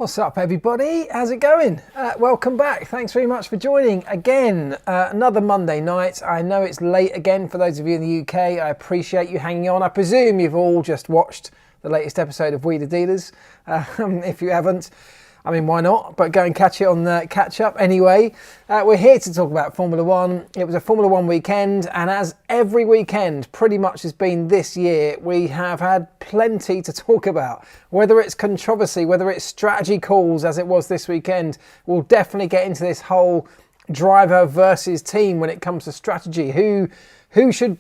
What's up, everybody? How's it going? Welcome back. Thanks very much for joining again. Another Monday night. I know it's late again for those of you in the UK. I appreciate you hanging on. I presume you've all just watched the latest episode of We the Dealers. If you haven't, I mean, why not? But go and catch it on the catch up anyway. We're here to talk about Formula One. It was a Formula One weekend, and as every weekend pretty much has been this year, we have had plenty to talk about. Whether it's controversy, whether it's strategy calls as it was this weekend, we'll definitely get into this whole driver versus team when it comes to strategy. Who should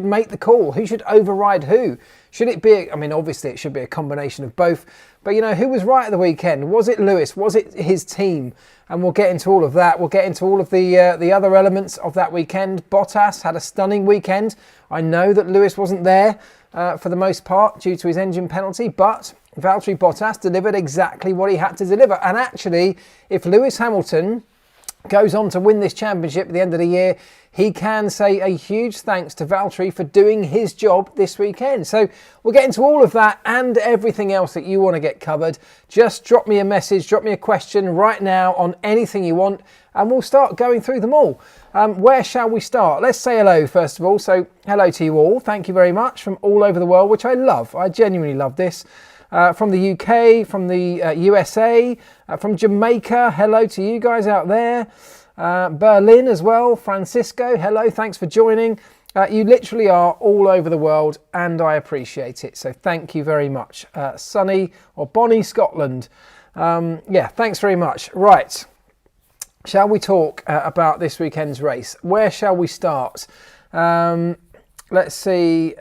make the call? Who should override who? Should it be, I mean, obviously it should be a combination of both, but you know, who was right at the weekend? Was it Lewis? Was it his team? And we'll get into all of that. We'll get into all of the other elements of that weekend. Bottas had a stunning weekend. I know that Lewis wasn't there for the most part due to his engine penalty, but Valtteri Bottas delivered exactly what he had to deliver. And actually, if Lewis Hamilton goes on to win this championship at the end of the year, he can say a huge thanks to Valtteri for doing his job this weekend. So we'll get into all of that and everything else that you want to get covered. Just drop me a message, drop me a question right now on anything you want, and we'll start going through them all. Where shall we start? Let's say hello first of all. So hello to you all. Thank you very much from all over the world, which I love. I genuinely love this. From the UK, from the USA, from Jamaica, hello to you guys out there. Berlin as well, Francisco, hello, thanks for joining. You literally are all over the world and I appreciate it, so thank you very much. Sunny or Bonnie, Scotland, yeah, thanks very much. Right, shall we talk about this weekend's race? Where shall we start? Let's see.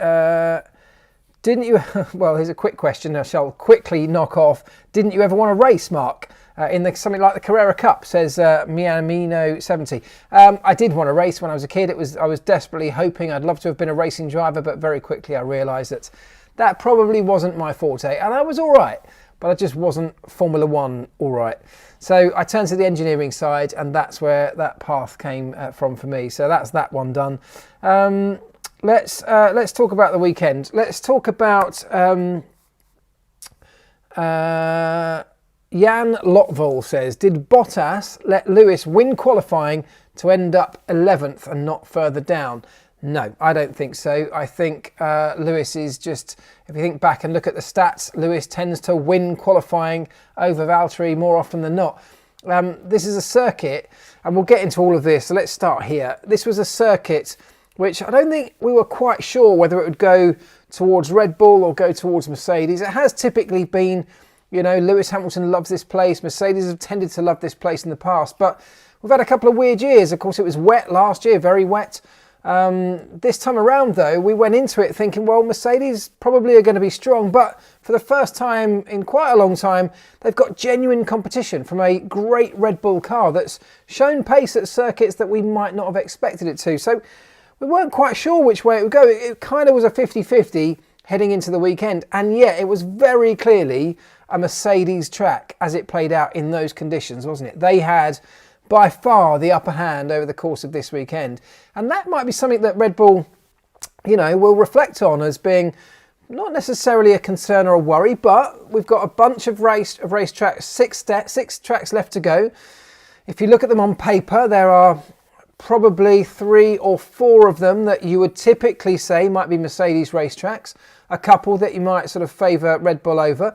Didn't you, well, here's a quick question I shall quickly knock off. Didn't you ever want to race, Marc? In something like the Carrera Cup, says Miamino70. I did want to race when I was a kid. I was desperately hoping I'd love to have been a racing driver, but very quickly I realised that probably wasn't my forte. And I was all right, but I just wasn't Formula One all right. So I turned to the engineering side, and that's where that path came from for me. So that's that one done. Let's talk about the weekend. Let's talk about Jan Lotvol says, did Bottas let Lewis win qualifying to end up 11th and not further down? No, I don't think so. I think Lewis is just, if you think back and look at the stats, Lewis tends to win qualifying over Valtteri more often than not. This is a circuit, and we'll get into all of this, so let's start here. This was a circuit which I don't think we were quite sure whether it would go towards Red Bull or go towards Mercedes. It has typically been, you know, Lewis Hamilton loves this place. Mercedes have tended to love this place in the past, but we've had a couple of weird years. Of course, it was wet last year, very wet. This time around, though, we went into it thinking, well, Mercedes probably are going to be strong, but for the first time in quite a long time, they've got genuine competition from a great Red Bull car that's shown pace at circuits that we might not have expected it to. So we weren't quite sure which way it would go. It kind of was a 50-50 heading into the weekend, and yet it was very clearly a Mercedes track as it played out in those conditions, wasn't it? They had by far the upper hand over the course of this weekend, and that might be something that Red Bull, you know, will reflect on as being not necessarily a concern or a worry, but we've got a bunch of race tracks, six tracks left to go. If you look at them on paper, there are probably 3 or 4 of them that you would typically say might be Mercedes racetracks, a couple that you might sort of favour Red Bull over.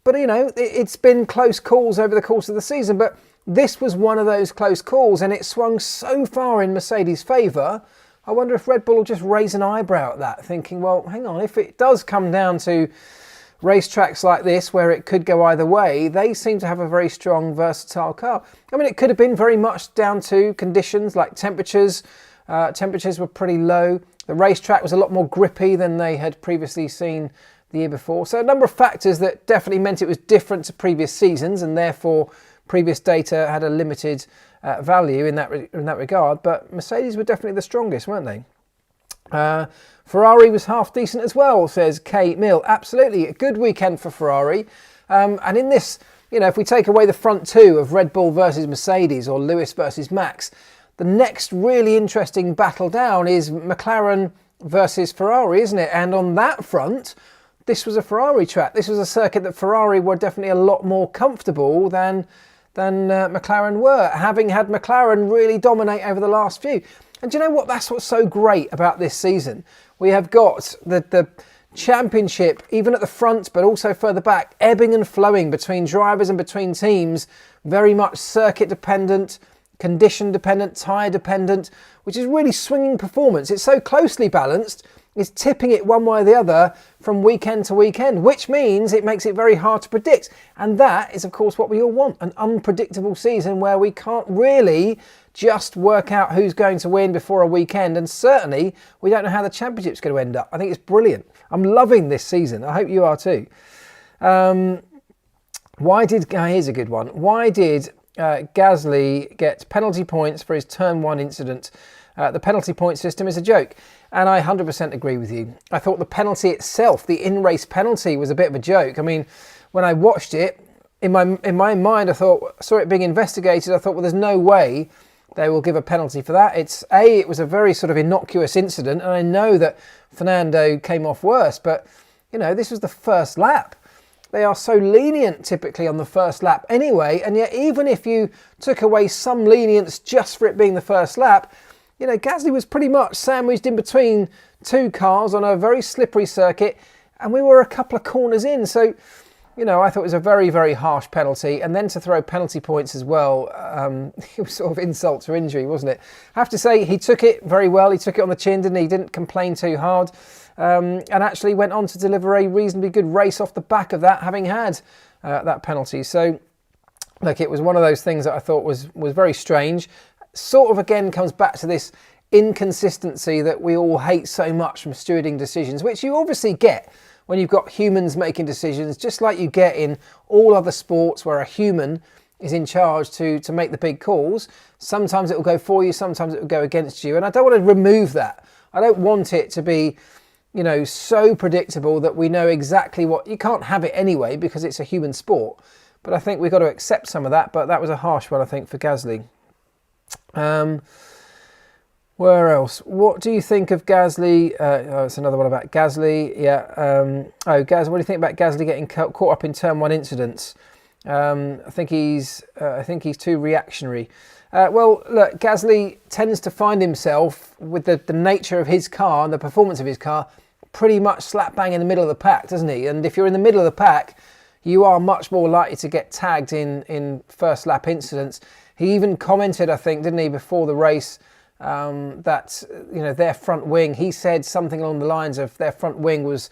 But, you know, it's been close calls over the course of the season, but this was one of those close calls, and it swung so far in Mercedes' favour. I wonder if Red Bull will just raise an eyebrow at that, thinking, well, hang on, if it does come down to racetracks like this where it could go either way, they seem to have a very strong, versatile car. I mean, it could have been very much down to conditions like temperatures. Temperatures were pretty low. The racetrack was a lot more grippy than they had previously seen the year before. So a number of factors that definitely meant it was different to previous seasons, and therefore previous data had a limited value in that regard. But Mercedes were definitely the strongest, weren't they? Ferrari was half decent as well, says K Mill. Absolutely, a good weekend for Ferrari. And in this, you know, if we take away the front two of Red Bull versus Mercedes or Lewis versus Max, the next really interesting battle down is McLaren versus Ferrari, isn't it? And on that front, this was a Ferrari track. This was a circuit that Ferrari were definitely a lot more comfortable than McLaren were, having had McLaren really dominate over the last few. And do you know what? That's what's so great about this season. We have got the championship, even at the front, but also further back, ebbing and flowing between drivers and between teams, very much circuit dependent, condition dependent, tyre dependent, which is really swinging performance. It's so closely balanced, it's tipping it one way or the other from weekend to weekend, which means it makes it very hard to predict. And that is, of course, what we all want, an unpredictable season where we can't really just work out who's going to win before a weekend. And certainly, we don't know how the championship's going to end up. I think it's brilliant. I'm loving this season. I hope you are too. Here's a good one. Why did Gasly get penalty points for his turn 1 incident? The penalty point system is a joke. And I 100% agree with you. I thought the penalty itself, the in-race penalty, was a bit of a joke. I mean, when I watched it, in my mind, I saw it being investigated. I thought, well, there's no way they will give a penalty for that. It was a very sort of innocuous incident, and I know that Fernando came off worse, but, this was the first lap. They are so lenient typically on the first lap anyway, and yet even if you took away some lenience just for it being the first lap, Gasly was pretty much sandwiched in between two cars on a very slippery circuit, and we were a couple of corners in. So, I thought it was a very, very harsh penalty. And then to throw penalty points as well, it was sort of insult to injury, wasn't it? I have to say, he took it very well. He took it on the chin, didn't he? He didn't complain too hard, and actually went on to deliver a reasonably good race off the back of that, having had that penalty. So, look, it was one of those things that I thought was very strange. Sort of again comes back to this inconsistency that we all hate so much from stewarding decisions, which you obviously get when you've got humans making decisions, just like you get in all other sports where a human is in charge to make the big calls. Sometimes it will go for you, sometimes it will go against you, and I don't want to remove that. I don't want it to be, so predictable that we know exactly what... You can't have it anyway because it's a human sport, but I think we've got to accept some of that, but that was a harsh one, I think, for Gasly. Where else? What do you think of Gasly? It's another one about Gasly. Yeah. Gaz, what do you think about Gasly getting caught up in turn 1 incidents? I think he's too reactionary. Well, look, Gasly tends to find himself with the nature of his car and the performance of his car pretty much slap bang in the middle of the pack, doesn't he? And if you're in the middle of the pack, you are much more likely to get tagged in first lap incidents. He even commented, I think, didn't he, before the race, that their front wing. He said something along the lines of their front wing was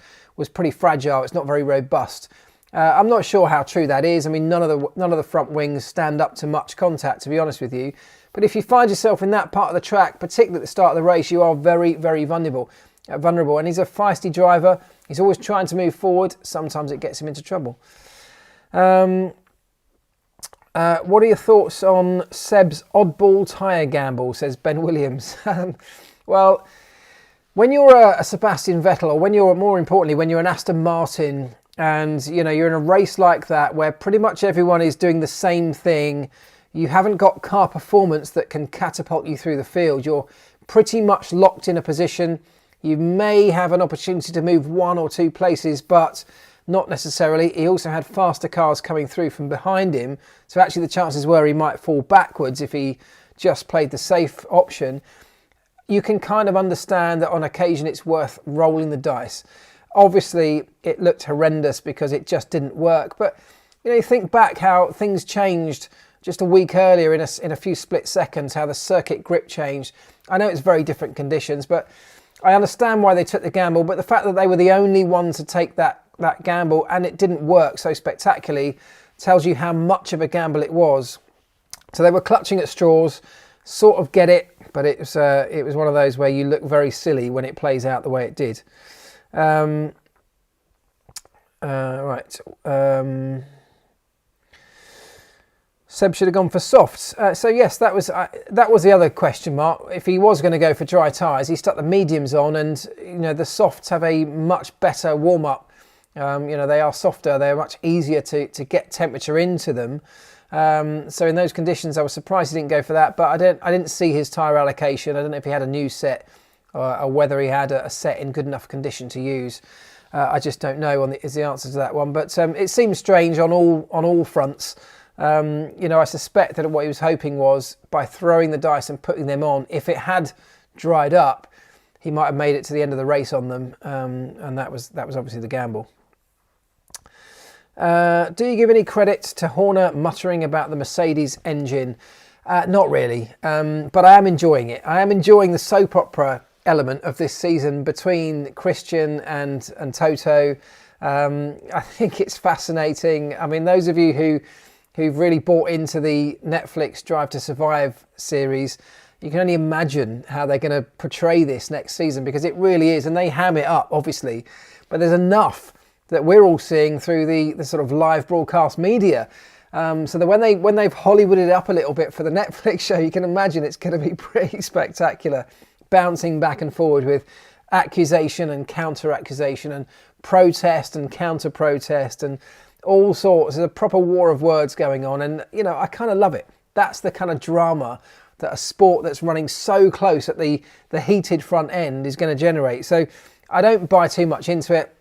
pretty fragile. It's not very robust. I'm not sure how true that is. I mean, none of the front wings stand up to much contact, to be honest with you. But if you find yourself in that part of the track, particularly at the start of the race, you are very, very vulnerable. And he's a feisty driver. He's always trying to move forward. Sometimes it gets him into trouble. What are your thoughts on Seb's oddball tyre gamble, says Ben Williams? Well, when you're a Sebastian Vettel, or more importantly, when you're an Aston Martin, and you're in a race like that where pretty much everyone is doing the same thing, you haven't got car performance that can catapult you through the field. You're pretty much locked in a position. You may have an opportunity to move 1 or 2 places, but not necessarily. He also had faster cars coming through from behind him, so actually the chances were he might fall backwards if he just played the safe option. You can kind of understand that on occasion it's worth rolling the dice. Obviously it looked horrendous because it just didn't work, but you think back how things changed just a week earlier in a few split seconds, how the circuit grip changed. I know it's very different conditions, but I understand why they took the gamble, but the fact that they were the only one to take that gamble and it didn't work so spectacularly tells you how much of a gamble it was. So they were clutching at straws, sort of get it, but it was one of those where you look very silly when it plays out the way it did. Seb should have gone for softs. So yes, that was the other question mark. If he was going to go for dry tyres, he stuck the mediums on, and the softs have a much better warm up. They are softer, they're much easier to get temperature into them. So in those conditions, I was surprised he didn't go for that, but I didn't see his tyre allocation. I don't know if he had a new set or whether he had a set in good enough condition to use. I just don't know is the answer to that one. But it seems strange on all fronts. I suspect that what he was hoping was by throwing the dice and putting them on, if it had dried up, he might have made it to the end of the race on them, and that was obviously the gamble. Do you give any credit to Horner muttering about the Mercedes engine? Not really, but I am enjoying it. I am enjoying the soap opera element of this season between Christian and Toto. I think it's fascinating. I mean, those of you who've really bought into the Netflix Drive to Survive series, you can only imagine how they're going to portray this next season, because it really is, and they ham it up, obviously, but there's enough that we're all seeing through the sort of live broadcast media. So that when they've Hollywooded up a little bit for the Netflix show, you can imagine it's going to be pretty spectacular, bouncing back and forward with accusation and counter-accusation and protest and counter-protest and all sorts. There's a proper war of words going on, and I kind of love it. That's the kind of drama that a sport that's running so close at the heated front end is going to generate. So I don't buy too much into it.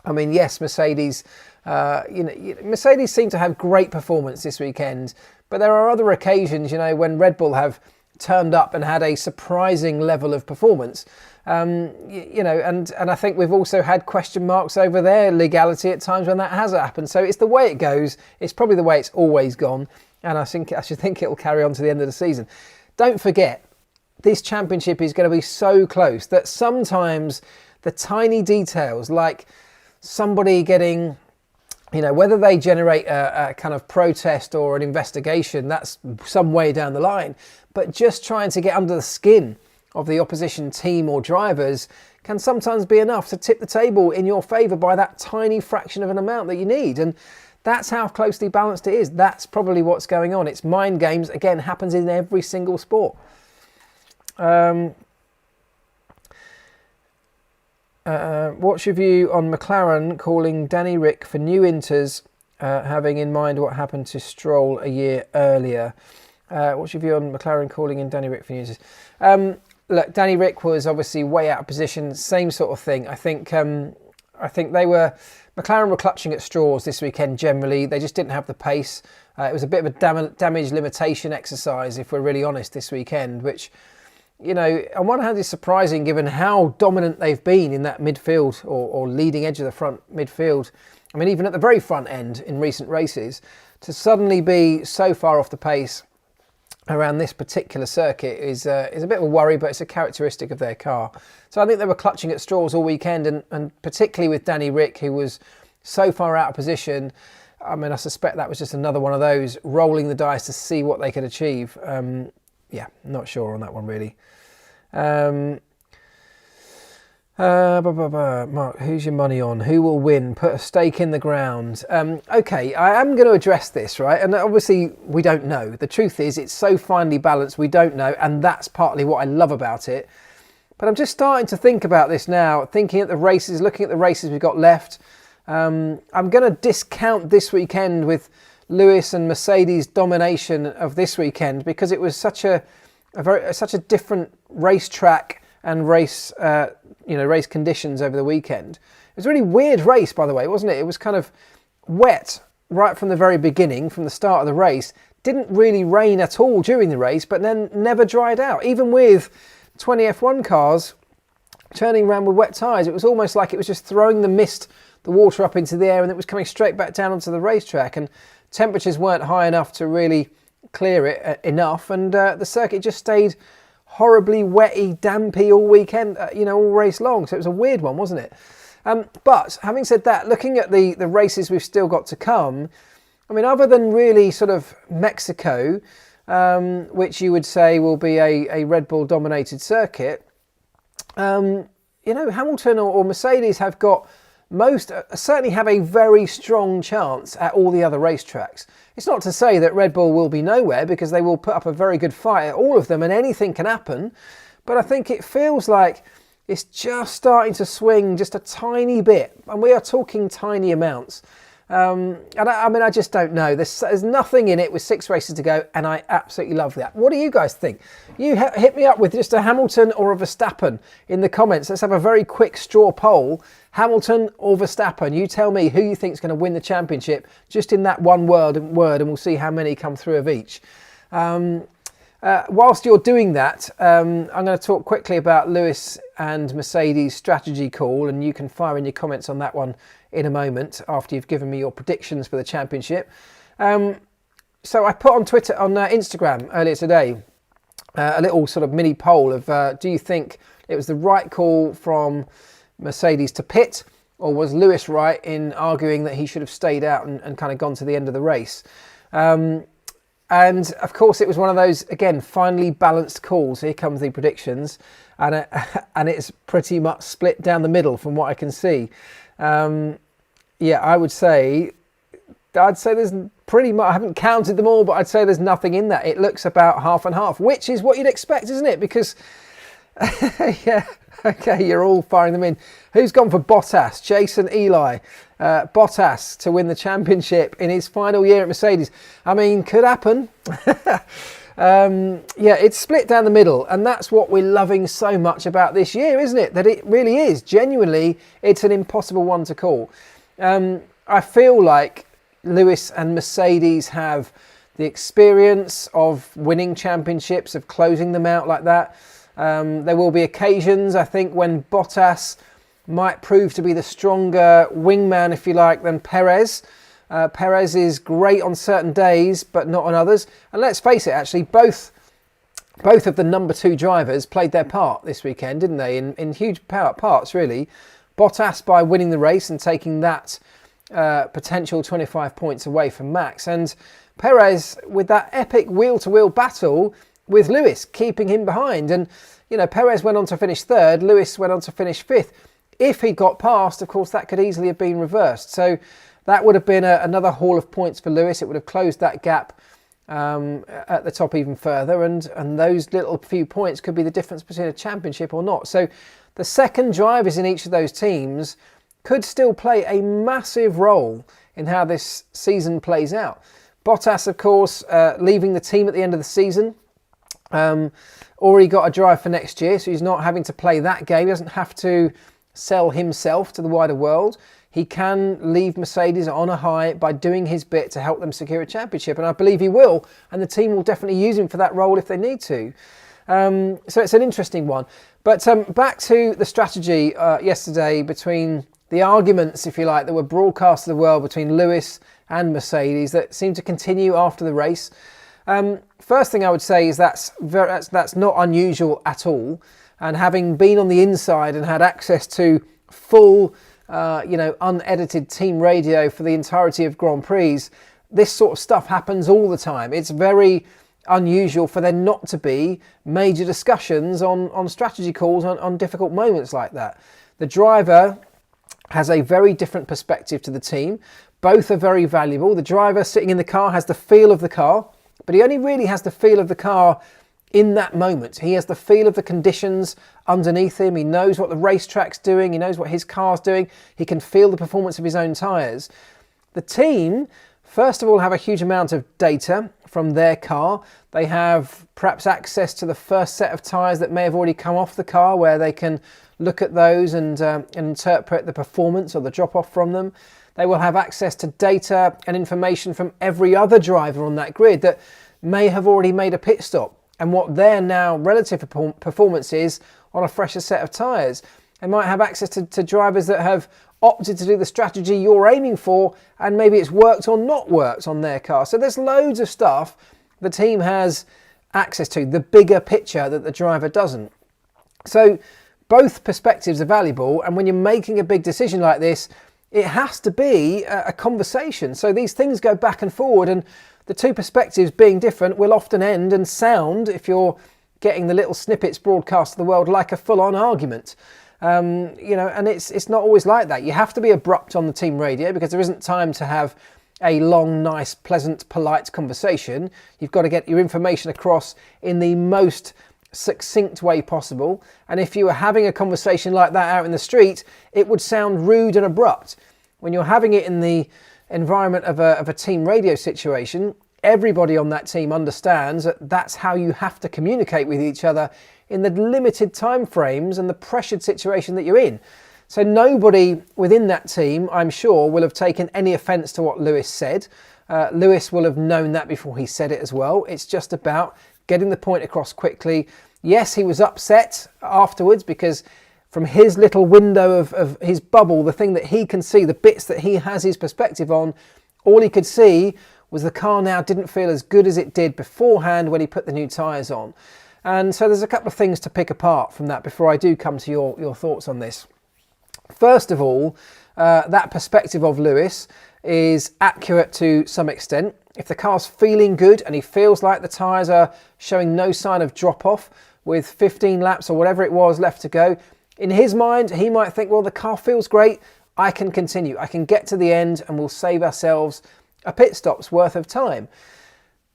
I mean, yes, Mercedes, Mercedes seem to have great performance this weekend, but there are other occasions, when Red Bull have turned up and had a surprising level of performance. And I think we've also had question marks over their legality at times when that has happened. So it's the way it goes. It's probably the way it's always gone. And I should think it'll carry on to the end of the season. Don't forget, this championship is going to be so close that sometimes the tiny details, like somebody getting, whether they generate a kind of protest or an investigation, that's some way down the line. But just trying to get under the skin of the opposition team or drivers can sometimes be enough to tip the table in your favour by that tiny fraction of an amount that you need. And that's how closely balanced it is. That's probably what's going on. It's mind games. Again, happens in every single sport. What's your view on Mclaren calling Danny Rick for new Inters, having in mind what happened to Stroll a year earlier? What's your view on Mclaren calling in Danny Rick for new Inters? Look, Danny Rick was obviously way out of position. Same sort of thing. I think McLaren were clutching at straws this weekend generally. They just didn't have the pace. It was a bit of a damage limitation exercise, if we're really honest, this weekend, which, on one hand is surprising given how dominant they've been in that midfield or leading edge of the front midfield. I mean, even at the very front end in recent races, to suddenly be so far off the pace around this particular circuit is a bit of a worry, but it's a characteristic of their car. So I think they were clutching at straws all weekend, and particularly with Danny Rick, who was so far out of position. I mean, I suspect that was just another one of those rolling the dice to see what they could achieve. Not sure on that one really. Mark, who's your money on? Who will win? Put a stake in the ground. Okay, I am going to address this, right? And obviously we don't know. The truth is it's so finely balanced, we don't know. And that's partly what I love about it. But I'm just starting to think about this now, looking at the races we've got left. I'm going to discount this weekend with Lewis and Mercedes' domination of this weekend, because it was such a different racetrack and race conditions over the weekend. It was a really weird race, by the way, wasn't it? It was kind of wet right from the very beginning, from the start of the race. Didn't really rain at all during the race, but then never dried out. Even with 20 F1 cars turning around with wet tyres, it was almost like it was just throwing the water up into the air, and it was coming straight back down onto the racetrack. And temperatures weren't high enough to really clear it enough, and the circuit just stayed horribly wetty, dampy all weekend, all race long. So it was a weird one, wasn't it? But having said that, looking at the races we've still got to come, I mean, other than really sort of Mexico, which you would say will be a Red Bull dominated circuit, Hamilton or Mercedes have got certainly have a very strong chance at all the other racetracks. It's not to say that Red Bull will be nowhere, because they will put up a very good fight at all of them and anything can happen. But I think it feels like it's just starting to swing just a tiny bit. And we are talking tiny amounts. And I just don't know. There's nothing in it with 6 races to go, and I absolutely love that. What do you guys think? You hit me up with just a Hamilton or a Verstappen in the comments. Let's have a very quick straw poll. Hamilton or Verstappen? You tell me who you think is going to win the championship, just in that one word, and we'll see how many come through of each. Whilst you're doing that, I'm going to talk quickly about Lewis and Mercedes' strategy call, and you can fire in your comments on that one in a moment after you've given me your predictions for the championship. So I put on Instagram earlier today a little sort of mini poll of do you think it was the right call from Mercedes to pit, or was Lewis right in arguing that he should have stayed out and kind of gone to the end of the race? And of course, it was one of those, again, finely balanced calls. Here comes the predictions. And it's pretty much split down the middle from what I can see. I'd say there's pretty much, I haven't counted them all, but I'd say there's nothing in that. It looks about half and half, which is what you'd expect, isn't it? Because, yeah, okay, you're all firing them in. Who's gone for Bottas? Jason Eli. Bottas to win the championship in his final year at Mercedes. I mean, could happen. It's split down the middle, and that's what we're loving so much about this year, isn't it? That it really is. Genuinely, it's an impossible one to call. I feel like Lewis and Mercedes have the experience of winning championships, of closing them out like that. There will be occasions, I think, when Bottas might prove to be the stronger wingman, if you like, than Perez. Perez is great on certain days, but not on others. And let's face it, actually, both of the number 2 drivers played their part this weekend, didn't they? In huge parts, really. Bottas by winning the race and taking that potential 25 points away from Max. And Perez with that epic wheel-to-wheel battle with Lewis, keeping him behind. And, Perez went on to finish 3rd, Lewis went on to finish 5th. If he got past, of course, that could easily have been reversed. So that would have been another haul of points for Lewis. It would have closed that gap at the top even further. And those little few points could be the difference between a championship or not. So the second drivers in each of those teams could still play a massive role in how this season plays out. Bottas, of course, leaving the team at the end of the season. Already got a drive for next year, so he's not having to play that game. He doesn't have to sell himself to the wider world. He can leave Mercedes on a high by doing his bit to help them secure a championship, and I believe he will, and the team will definitely use him for that role if they need to. So it's an interesting one. But back to the strategy yesterday between the arguments, if you like, that were broadcast to the world between Lewis and Mercedes that seemed to continue after the race. First thing I would say is that's not unusual at all. And having been on the inside and had access to full, unedited team radio for the entirety of Grand Prix, this sort of stuff happens all the time. It's very unusual for there not to be major discussions on strategy calls on difficult moments like that. The driver has a very different perspective to the team. Both are very valuable. The driver sitting in the car has the feel of the car, but he only really has the feel of the car in that moment. He has the feel of the conditions underneath him. He knows what the racetrack's doing. He knows what his car's doing. He can feel the performance of his own tyres. The team, first of all, have a huge amount of data from their car. They have perhaps access to the first set of tyres that may have already come off the car, where they can look at those and interpret the performance or the drop-off from them. They will have access to data and information from every other driver on that grid that may have already made a pit stop, and what their now relative performance is on a fresher set of tyres. They might have access to drivers that have opted to do the strategy you're aiming for, and maybe it's worked or not worked on their car. So there's loads of stuff the team has access to, the bigger picture that the driver doesn't. So both perspectives are valuable, and when you're making a big decision like this, it has to be a conversation. So these things go back and forward, and the two perspectives being different will often end and sound, if you're getting the little snippets broadcast to the world, like a full-on argument. And it's not always like that. You have to be abrupt on the team radio because there isn't time to have a long, nice, pleasant, polite conversation. You've got to get your information across in the most succinct way possible. And if you were having a conversation like that out in the street, it would sound rude and abrupt. When you're having it in the environment of a team radio situation, everybody on that team understands that that's how you have to communicate with each other in the limited time frames and the pressured situation that you're in. So nobody within that team, I'm sure, will have taken any offence to what Lewis said. Lewis will have known that before he said it as well. It's just about getting the point across quickly. Yes, he was upset afterwards because from his little window of his bubble, the thing that he can see, the bits that he has his perspective on, all he could see was the car now didn't feel as good as it did beforehand when he put the new tyres on. And so there's a couple of things to pick apart from that before I do come to your thoughts on this. First of all, that perspective of Lewis is accurate to some extent. If the car's feeling good and he feels like the tyres are showing no sign of drop off with 15 laps or whatever it was left to go, in his mind, he might think, well, the car feels great, I can continue, I can get to the end and we'll save ourselves a pit stop's worth of time.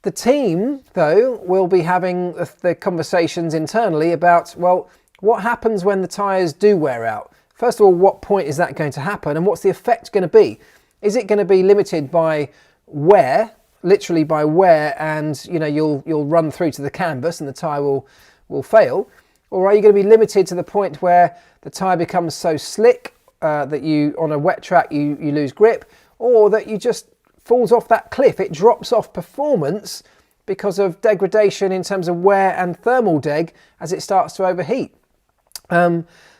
The team, though, will be having the conversations internally about, well, what happens when the tyres do wear out? First of all, what point is that going to happen and what's the effect going to be? Is it going to be limited by wear, literally by wear, and you'll run through to the canvas and the tyre will fail? Or are you going to be limited to the point where the tyre becomes so slick that you, on a wet track, you lose grip, or that you just falls off that cliff, it drops off performance because of degradation in terms of wear and thermal deg as it starts to overheat.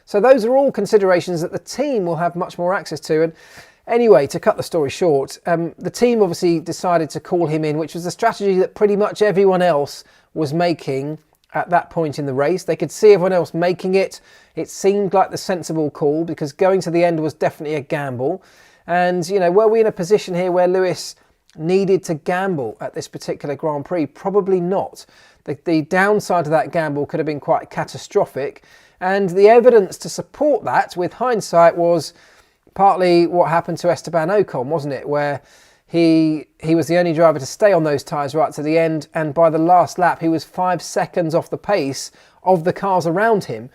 So those are all considerations that the team will have much more access to. And anyway, to cut the story short, the team obviously decided to call him in, which was a strategy that pretty much everyone else was making at that point in the race. They could see everyone else making it. It seemed like the sensible call because going to the end was definitely a gamble. And, were we in a position here where Lewis needed to gamble at this particular Grand Prix? Probably not. The downside of that gamble could have been quite catastrophic. And the evidence to support that, with hindsight, was partly what happened to Esteban Ocon, wasn't it? Where he was the only driver to stay on those tyres right to the end. And by the last lap, he was 5 seconds off the pace of the cars around him.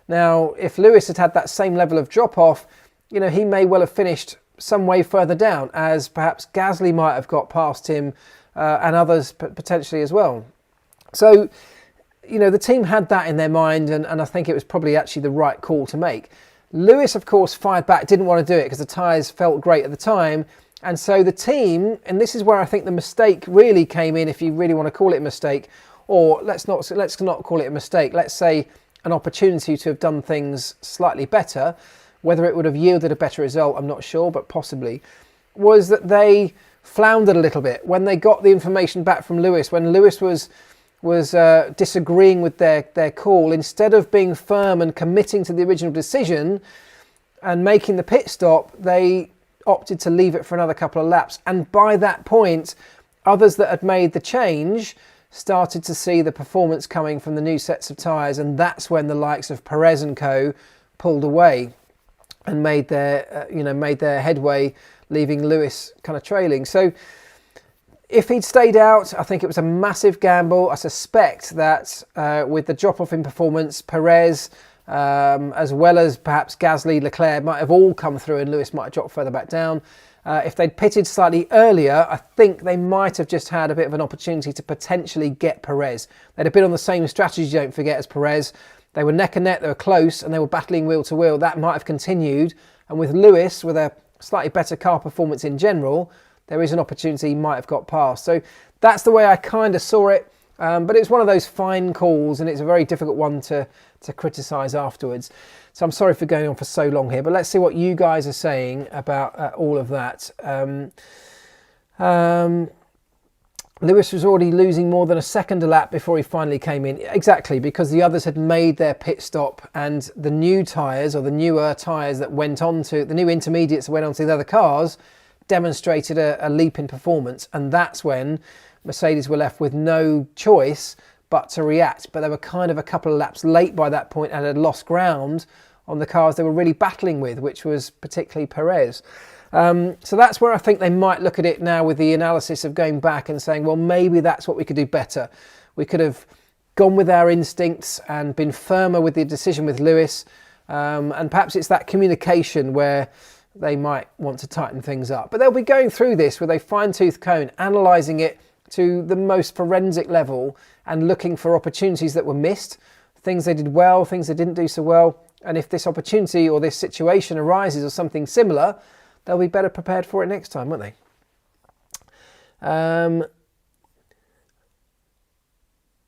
Now, if Lewis had had that same level of drop-off, he may well have finished some way further down, as perhaps Gasly might have got past him and others potentially as well. So, the team had that in their mind, and I think it was probably actually the right call to make. Lewis, of course, fired back, didn't want to do it because the tyres felt great at the time. And so the team, and this is where I think the mistake really came in, if you really want to call it a mistake, or let's not call it a mistake, let's say an opportunity to have done things slightly better. Whether it would have yielded a better result, I'm not sure, but possibly, was that they floundered a little bit when they got the information back from Lewis. When Lewis was disagreeing with their call, instead of being firm and committing to the original decision and making the pit stop, they opted to leave it for another couple of laps. And by that point, others that had made the change started to see the performance coming from the new sets of tyres, and that's when the likes of Perez and co pulled away and made their headway, leaving Lewis kind of trailing. So if he'd stayed out, I think it was a massive gamble. I suspect that with the drop-off in performance, Perez, as well as perhaps Gasly, Leclerc, might have all come through and Lewis might have dropped further back down. If they'd pitted slightly earlier, I think they might have just had a bit of an opportunity to potentially get Perez. They'd have been on the same strategy, don't forget, as Perez. They were neck and neck, they were close, and they were battling wheel to wheel. That might have continued. And with Lewis, with a slightly better car performance in general, there is an opportunity he might have got past. So that's the way I kind of saw it. But it's one of those fine calls, and it's a very difficult one to criticise afterwards. So I'm sorry for going on for so long here, but let's see what you guys are saying about all of that. Lewis was already losing more than a second a lap before he finally came in. Exactly, because the others had made their pit stop, and the new tyres, or the newer tyres that went on to, the new intermediates that went on to the other cars, demonstrated a leap in performance. And that's when Mercedes were left with no choice but to react. But they were kind of a couple of laps late by that point and had lost ground on the cars they were really battling with, which was particularly Perez. So that's where I think they might look at it now with the analysis of going back and saying, well, maybe that's what we could do better. We could have gone with our instincts and been firmer with the decision with Lewis. And perhaps it's that communication where they might want to tighten things up. But they'll be going through this with a fine-tooth comb, analysing it to the most forensic level and looking for opportunities that were missed, things they did well, things they didn't do so well. And if this opportunity or this situation arises or something similar, they'll be better prepared for it next time, won't they?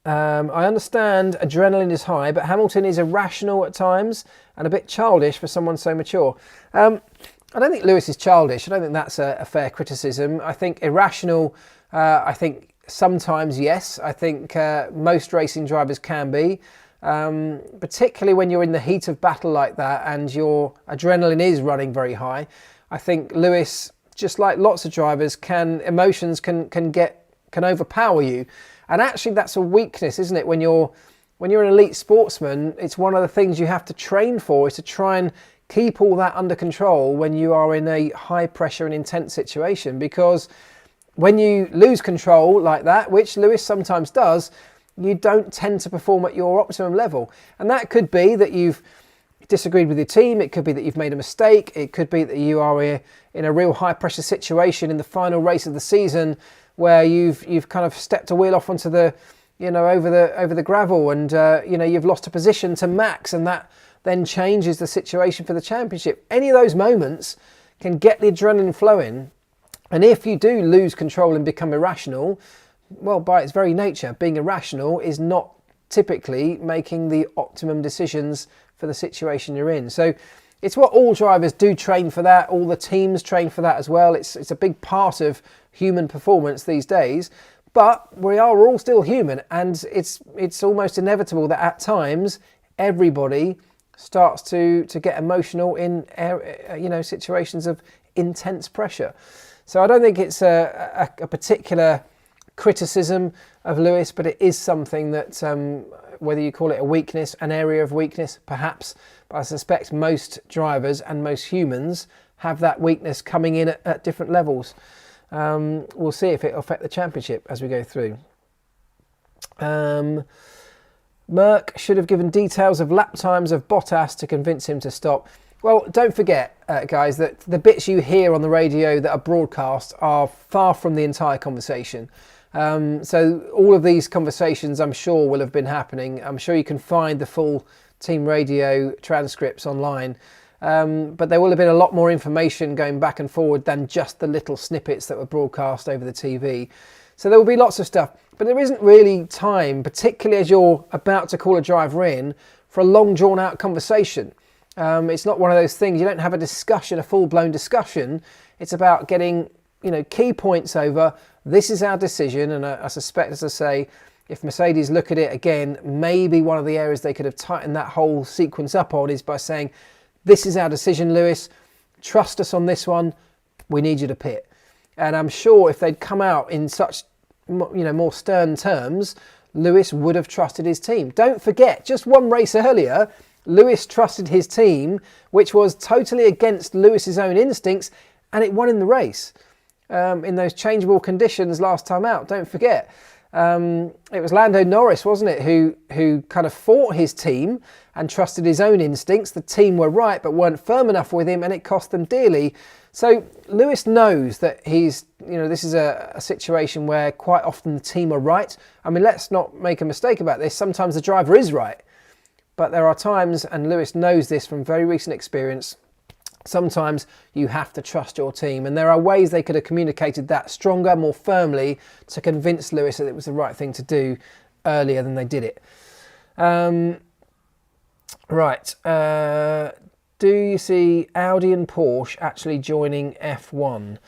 I understand adrenaline is high, but Hamilton is irrational at times and a bit childish for someone so mature. I don't think Lewis is childish. I don't think that's a fair criticism. I think irrational, I think sometimes yes. I think most racing drivers can be, particularly when you're in the heat of battle like that and your adrenaline is running very high. I think Lewis, just like lots of drivers, emotions can overpower you. And actually that's a weakness, isn't it? When you're an elite sportsman, it's one of the things you have to train for, is to try and keep all that under control when you are in a high pressure and intense situation. Because when you lose control like that, which Lewis sometimes does, you don't tend to perform at your optimum level. And that could be that you've disagreed with your team, it could be that you've made a mistake, it could be that you are in a real high pressure situation in the final race of the season where you've kind of stepped a wheel off onto the, over the gravel, and you've lost a position to Max, and that then changes the situation for the championship. Any of those moments can get the adrenaline flowing, and if you do lose control and become irrational, well, by its very nature, being irrational is not typically making the optimum decisions for the situation you're in. So it's what all drivers do train for that. All the teams train for that as well. It's a big part of human performance these days. But we are all still human, and it's almost inevitable that at times everybody starts to get emotional in situations of intense pressure. So I don't think it's a particular criticism of Lewis, but it is something that whether you call it a weakness, an area of weakness, perhaps, but I suspect most drivers and most humans have that weakness coming in at different levels. We'll see if it will affect the championship as we go through. Marc should have given details of lap times of Bottas to convince him to stop. Well, don't forget, guys, that the bits you hear on the radio that are broadcast are far from the entire conversation. So all of these conversations, I'm sure, will have been happening. I'm sure you can find the full team radio transcripts online. But there will have been a lot more information going back and forward than just the little snippets that were broadcast over the TV. So there will be lots of stuff, but there isn't really time, particularly as you're about to call a driver in, for a long drawn out conversation. It's not one of those things, you don't have a discussion, a full-blown discussion. It's about getting, key points over. This is our decision, and I suspect, as I say, if Mercedes look at it again, maybe one of the areas they could have tightened that whole sequence up on is by saying, this is our decision, Lewis, trust us on this one, we need you to pit. And I'm sure if they'd come out in such, more stern terms, Lewis would have trusted his team. Don't forget, just one race earlier, Lewis trusted his team, which was totally against Lewis's own instincts, and it won in the race. In those changeable conditions last time out, don't forget. It was Lando Norris, wasn't it, who kind of fought his team and trusted his own instincts. The team were right, but weren't firm enough with him, and it cost them dearly. So Lewis knows that this is a situation where quite often the team are right. I mean, let's not make a mistake about this. Sometimes the driver is right, but there are times, and Lewis knows this from very recent experience, sometimes you have to trust your team, and there are ways they could have communicated that stronger, more firmly, to convince Lewis that it was the right thing to do earlier than they did it. Do you see Audi and Porsche actually joining F1?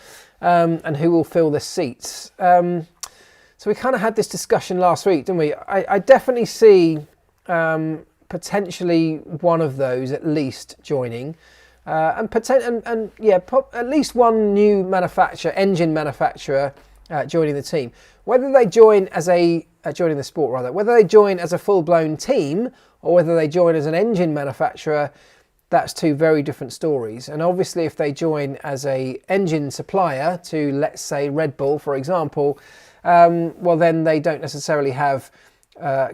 And who will fill the seats? So we kind of had this discussion last week, didn't we? I definitely see potentially one of those at least joining. At least one new engine manufacturer joining the team. Whether they join as joining the sport rather, whether they join as a full-blown team or whether they join as an engine manufacturer, that's two very different stories. And obviously, if they join as a engine supplier to, let's say, Red Bull, for example, well, then they don't necessarily have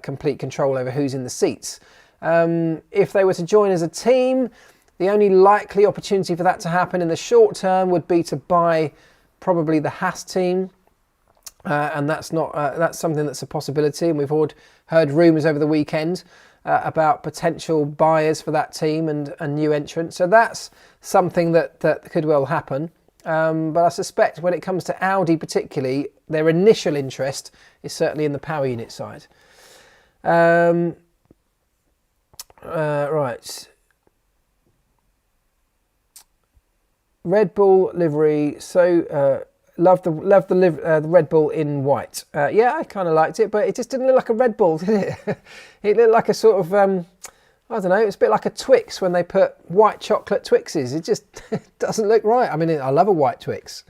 complete control over who's in the seats. If they were to join as a team, The only likely opportunity for that to happen in the short term would be to buy probably the Haas team. And that's something that's a possibility. And we've heard rumours over the weekend about potential buyers for that team and new entrants. So that's something that could well happen. But I suspect when it comes to Audi particularly, their initial interest is certainly in the power unit side. Right. Red Bull livery. So love the Red Bull in white. Yeah, I kind of liked it, but it just didn't look like a Red Bull, did it? It looked like a sort of I don't know. It's a bit like a Twix when they put white chocolate Twixes. It just doesn't look right. I mean, I love a white Twix,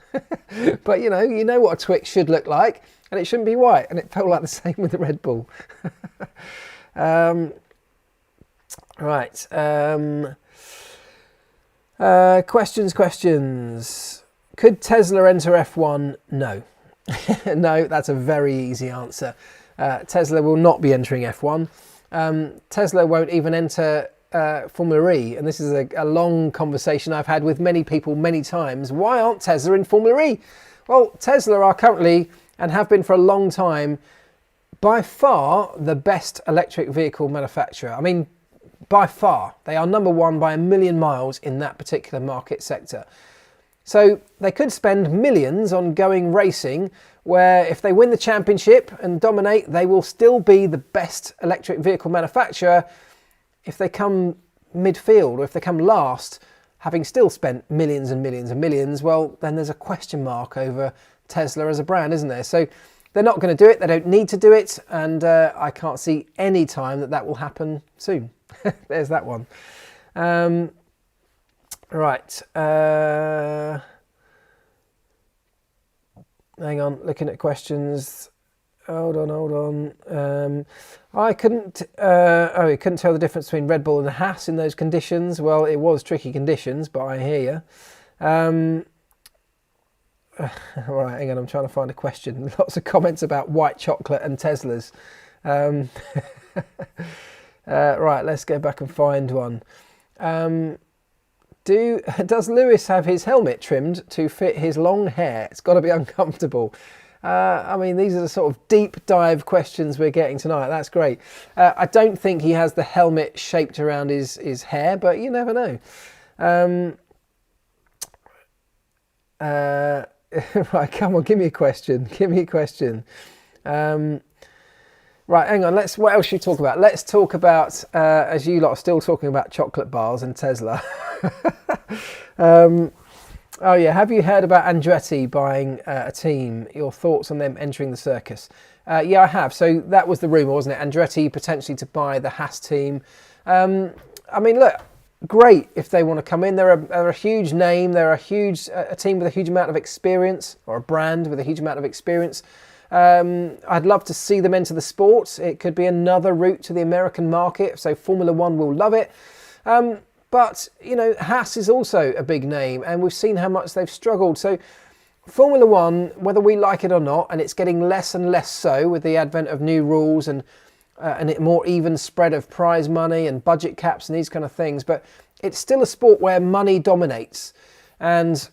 but you know what a Twix should look like, and it shouldn't be white. And it felt like the same with the Red Bull. Right. Questions. Could Tesla enter F1? No. No, that's a very easy answer. Tesla will not be entering F1. Tesla won't even enter Formula E. And this is a long conversation I've had with many people many times. Why aren't Tesla in Formula E? Well, Tesla are currently, and have been for a long time, by far the best electric vehicle manufacturer. I mean, by far. They are number one by a million miles in that particular market sector. So they could spend millions on going racing, where if they win the championship and dominate, they will still be the best electric vehicle manufacturer. If they come midfield or if they come last, having still spent millions and millions and millions, well, then there's a question mark over Tesla as a brand, isn't there? So they're not going to do it. They don't need to do it. And I can't see any time that will happen soon. There's that one. Right. Hang on, looking at questions. Hold on. I couldn't. You couldn't tell the difference between Red Bull and the Haas in those conditions. Well, it was tricky conditions, but I hear you. Right, hang on. I'm trying to find a question. Lots of comments about white chocolate and Teslas. Right, let's go back and find one. Does Lewis have his helmet trimmed to fit his long hair? It's got to be uncomfortable. I mean, these are the sort of deep dive questions we're getting tonight. That's great. I don't think he has the helmet shaped around his hair, but you never know. Right, come on, give me a question. Right, hang on. What else should we talk about? Let's talk about, as you lot are still talking about chocolate bars and Tesla. Oh yeah, have you heard about Andretti buying a team? Your thoughts on them entering the circus? Yeah, I have. So that was the rumour, wasn't it? Andretti potentially to buy the Haas team. I mean, look, great if they want to come in. They're a huge name. They're a team with a huge amount of experience, or a brand with a huge amount of experience. I'd love to see them enter the sport. It could be another route to the American market, so Formula One will love it. But, you know, Haas is also a big name, and we've seen how much they've struggled. So Formula One, whether we like it or not, and it's getting less and less so with the advent of new rules and a more even spread of prize money and budget caps and these kind of things, but it's still a sport where money dominates. And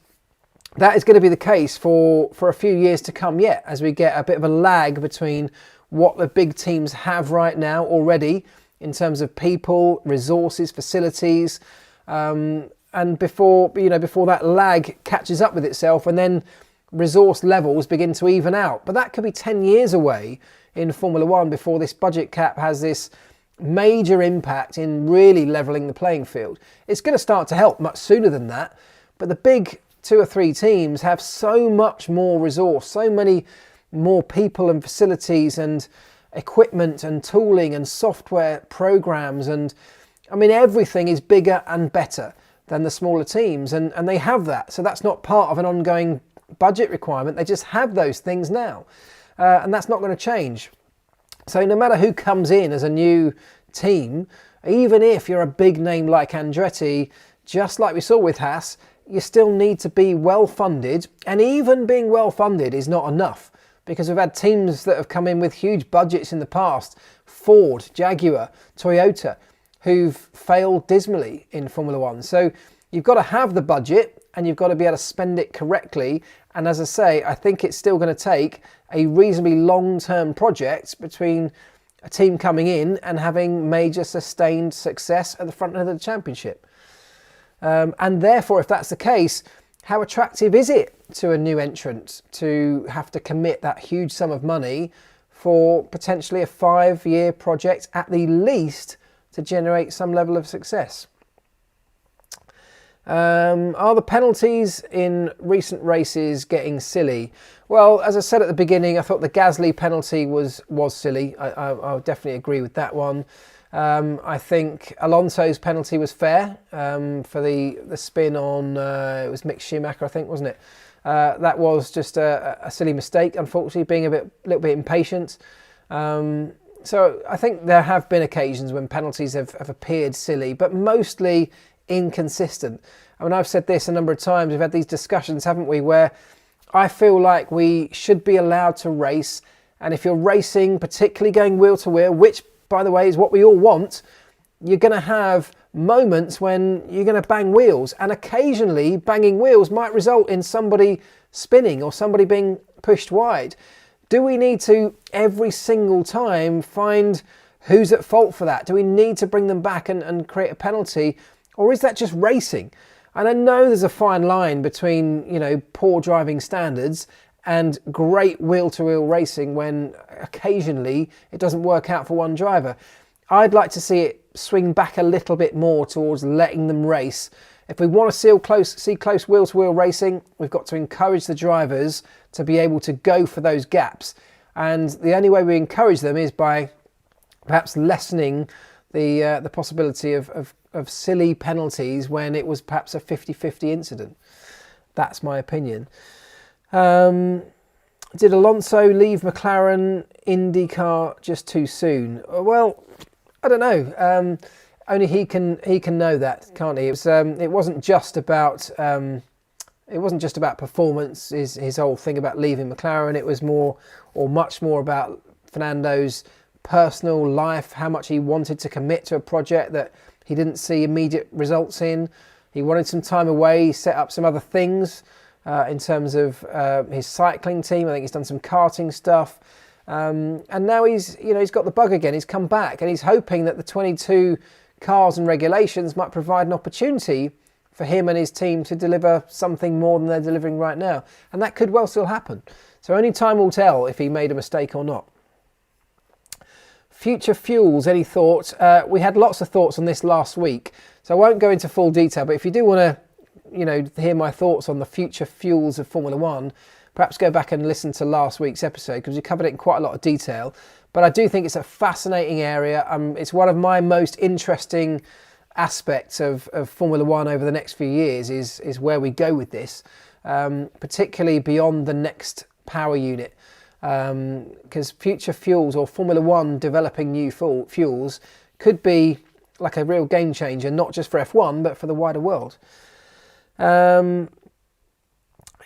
that is going to be the case for a few years to come yet, as we get a bit of a lag between what the big teams have right now already in terms of people, resources, facilities, and before that lag catches up with itself and then resource levels begin to even out. But that could be 10 years away in Formula One before this budget cap has this major impact in really levelling the playing field. It's going to start to help much sooner than that, but the big 2 or 3 teams have so much more resource, so many more people and facilities and equipment and tooling and software programs, and I mean everything is bigger and better than the smaller teams, and they have that. So that's not part of an ongoing budget requirement. They just have those things now, and that's not going to change. So no matter who comes in as a new team, even if you're a big name like Andretti, just like we saw with Haas, you still need to be well funded, and even being well funded is not enough, because we've had teams that have come in with huge budgets in the past. Ford, Jaguar, Toyota. who've failed dismally in Formula One. So you've got to have the budget and you've got to be able to spend it correctly. And as I say, I think it's still going to take a reasonably long-term project between a team coming in and having major sustained success at the front end of the championship. And therefore, if that's the case, how attractive is it to a new entrant to have to commit that huge sum of money for potentially a 5-year project at the least to generate some level of success? Are the penalties in recent races getting silly? Well, as I said at the beginning, I thought the Gasly penalty was silly. I'll definitely agree with that one. I think Alonso's penalty was fair for the spin on, it was Mick Schumacher, I think, wasn't it? That was just a silly mistake, unfortunately, being a little bit impatient. So I think there have been occasions when penalties have appeared silly, but mostly inconsistent. I mean, I've said this a number of times. We've had these discussions, haven't we, where I feel like we should be allowed to race. And if you're racing, particularly going wheel to wheel, which, by the way, is what we all want, you're going to have moments when you're going to bang wheels. And occasionally, banging wheels might result in somebody spinning or somebody being pushed wide. Do we need to, every single time, find who's at fault for that? Do we need to bring them back and create a penalty? Or is that just racing? And I know there's a fine line between, poor driving standards and great wheel-to-wheel racing when occasionally it doesn't work out for one driver. I'd like to see it swing back a little bit more towards letting them race. If we want to see close wheel-to-wheel racing, we've got to encourage the drivers to be able to go for those gaps. And the only way we encourage them is by perhaps lessening the possibility of silly penalties when it was perhaps a 50-50 incident. That's my opinion. Did Alonso leave McLaren IndyCar just too soon? Well, I don't know. Only he can know that, can't he? It wasn't just about performance. His whole thing about leaving McLaren. It was much more about Fernando's personal life, how much he wanted to commit to a project that he didn't see immediate results in. He wanted some time away. He set up some other things in terms of his cycling team. I think he's done some karting stuff. And now he's got the bug again. He's come back and he's hoping that the 22 cars and regulations might provide an opportunity for him and his team to deliver something more than they're delivering right now. And that could well still happen. So only time will tell if he made a mistake or not. Future fuels, any thoughts? We had lots of thoughts on this last week, so I won't go into full detail, but if you do want to hear my thoughts on the future fuels of Formula One, perhaps go back and listen to last week's episode because we covered it in quite a lot of detail. But I do think it's a fascinating area. It's one of my most interesting aspects of Formula One over the next few years is where we go with this, particularly beyond the next power unit. Because future fuels or Formula One developing new fuels could be like a real game changer, not just for F1 but for the wider world.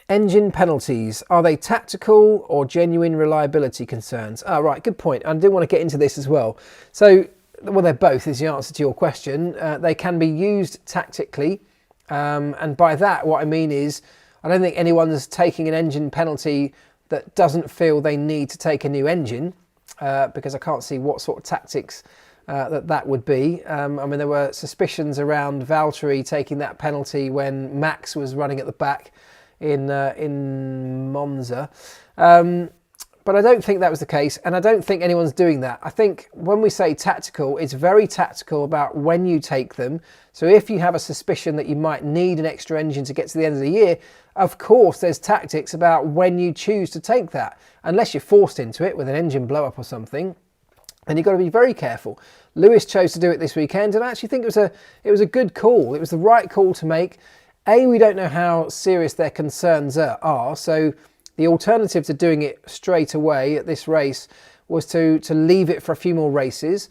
Engine penalties, are they tactical or genuine reliability concerns? Right, good point. I do want to get into this as well. So, well, they're both is the answer to your question. They can be used tactically, and by that what I mean is I don't think anyone's taking an engine penalty that doesn't feel they need to take a new engine, because I can't see what sort of tactics that would be. I mean, there were suspicions around Valtteri taking that penalty when Max was running at the back in Monza. But I don't think that was the case, and I don't think anyone's doing that. I think when we say tactical, it's very tactical about when you take them. So if you have a suspicion that you might need an extra engine to get to the end of the year, of course there's tactics about when you choose to take that. Unless you're forced into it with an engine blow up or something, then you've got to be very careful. Lewis chose to do it this weekend, and I actually think it was a good call. It was the right call to make. We don't know how serious their concerns are, so the alternative to doing it straight away at this race was to leave it for a few more races.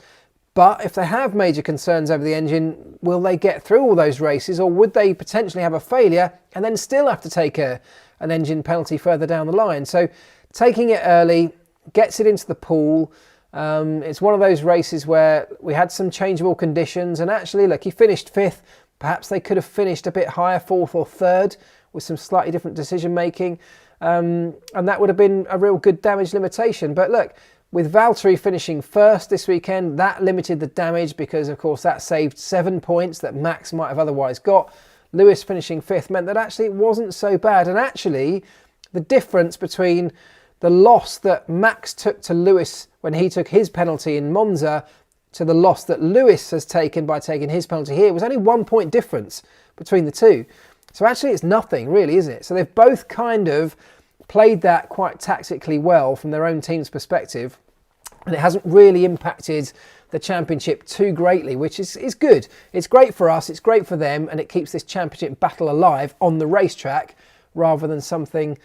But if they have major concerns over the engine, will they get through all those races, or would they potentially have a failure and then still have to take an engine penalty further down the line? So taking it early gets it into the pool. It's one of those races where we had some changeable conditions, and actually, look, he finished 5th. Perhaps they could have finished a bit higher, 4th or 3rd, with some slightly different decision making, and that would have been a real good damage limitation. But look, with Valtteri finishing 1st this weekend, that limited the damage because, of course, that saved 7 points that Max might have otherwise got. Lewis finishing 5th meant that actually it wasn't so bad, and actually the difference between the loss that Max took to Lewis when he took his penalty in Monza to the loss that Lewis has taken by taking his penalty here was only 1 point difference between the two. So actually it's nothing really, isn't it? So they've both kind of played that quite tactically well from their own team's perspective, and it hasn't really impacted the championship too greatly, which is good. It's great for us, it's great for them, and it keeps this championship battle alive on the racetrack rather than something,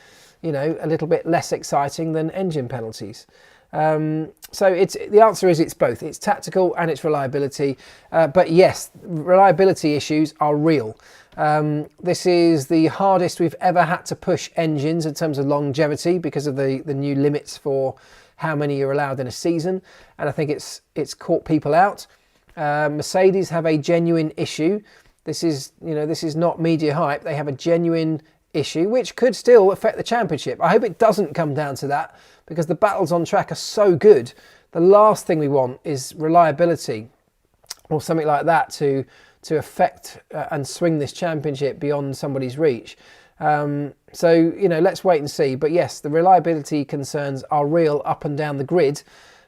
you know, a little bit less exciting than engine penalties. So the answer is it's both. It's tactical and it's reliability. But yes, reliability issues are real. This is the hardest we've ever had to push engines in terms of longevity because of the new limits for how many you're allowed in a season. And I think it's caught people out. Mercedes have a genuine issue. This is not media hype. They have a genuine issue which could still affect the championship. I hope it doesn't come down to that because the battles on track are so good. The last thing we want is reliability or something like that to affect and swing this championship beyond somebody's reach. So, you know, let's wait and see. But yes, the reliability concerns are real up and down the grid.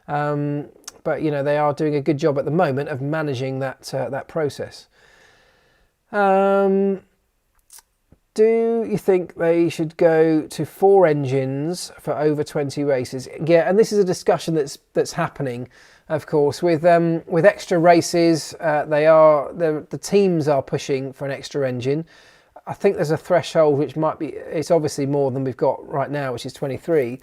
But, you know, they are doing a good job at the moment of managing that process. Do you think they should go to 4 engines for over 20 races? Yeah, and this is a discussion that's happening, of course, with extra races. The teams are pushing for an extra engine. I think there's a threshold which it's obviously more than we've got right now, which is 23.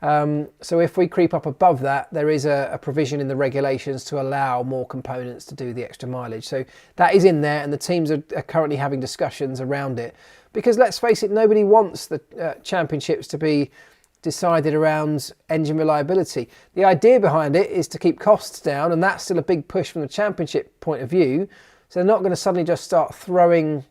So if we creep up above that, there is a provision in the regulations to allow more components to do the extra mileage. So that is in there, and the teams are currently having discussions around it. Because let's face it, nobody wants the championships to be decided around engine reliability. The idea behind it is to keep costs down, and that's still a big push from the championship point of view. So they're not going to suddenly just start throwing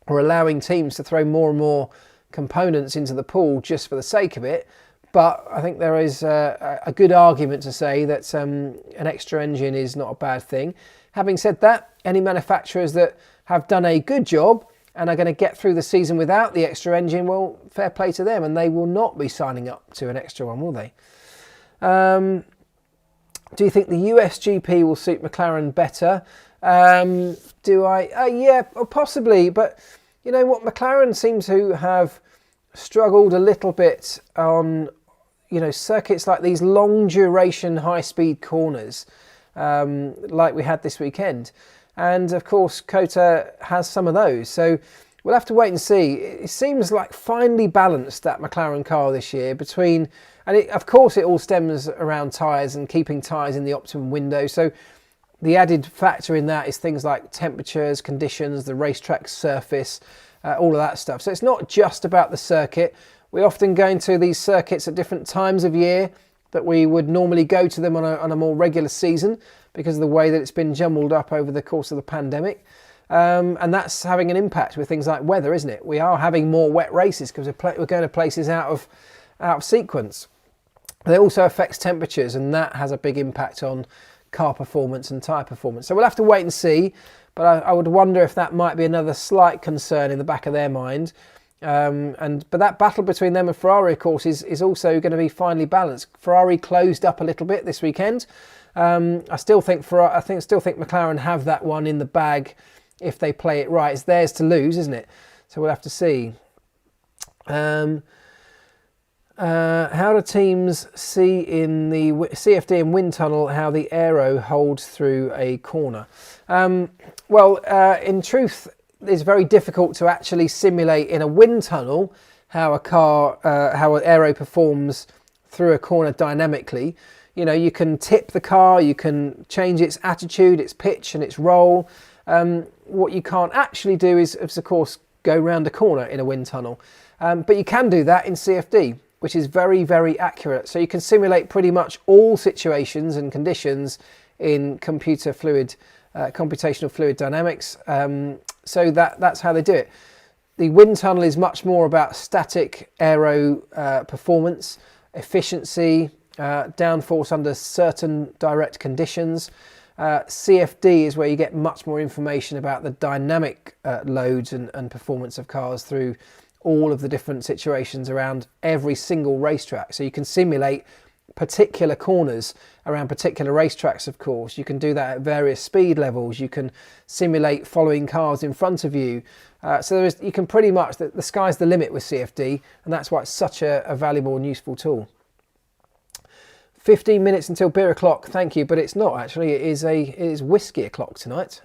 or allowing teams to throw more and more components into the pool just for the sake of it. But I think there is a good argument to say that an extra engine is not a bad thing. Having said that, any manufacturers that have done a good job and are going to get through the season without the extra engine, well, fair play to them, and they will not be signing up to an extra one, will they? Do you think the US GP will suit McLaren better? Yeah, possibly, but you know what, McLaren seem to have struggled a little bit on, you know, circuits like these long duration high speed corners, like we had this weekend. And of course, Kota has some of those. So we'll have to wait and see. It seems like finely balanced, that McLaren car this year, between, and of course it all stems around tyres and keeping tyres in the optimum window. So the added factor in that is things like temperatures, conditions, the racetrack surface, all of that stuff. So it's not just about the circuit. We often go into these circuits at different times of year that we would normally go to them on a more regular season because of the way that it's been jumbled up over the course of the pandemic. And that's having an impact with things like weather, isn't it? We are having more wet races because we're going to places out of sequence. But it also affects temperatures, and that has a big impact on car performance and tyre performance. So we'll have to wait and see, but I would wonder if that might be another slight concern in the back of their mind. But that battle between them and Ferrari, of course, is also going to be finely balanced. Ferrari closed up a little bit this weekend. I still think McLaren have that one in the bag if they play it right. It's theirs to lose, isn't it? So we'll have to see. How do teams see in the CFD and wind tunnel how the aero holds through a corner? In truth, it's very difficult to actually simulate in a wind tunnel how an aero performs through a corner dynamically. You know, you can tip the car, you can change its attitude, its pitch and its roll. What you can't actually do is of course, go round a corner in a wind tunnel. But you can do that in CFD. which is very, very accurate. So you can simulate pretty much all situations and conditions in computational fluid dynamics. So that's how they do it. The wind tunnel is much more about static aero performance, efficiency, downforce under certain direct conditions. CFD is where you get much more information about the dynamic loads and performance of cars through all of the different situations around every single racetrack. So you can simulate particular corners around particular racetracks, of course. You can do that at various speed levels. You can simulate following cars in front of you. So you can pretty much, the sky's the limit with CFD, and that's why it's such a valuable and useful tool. 15 minutes until beer o'clock, thank you, but it's not actually. It is whiskey o'clock tonight.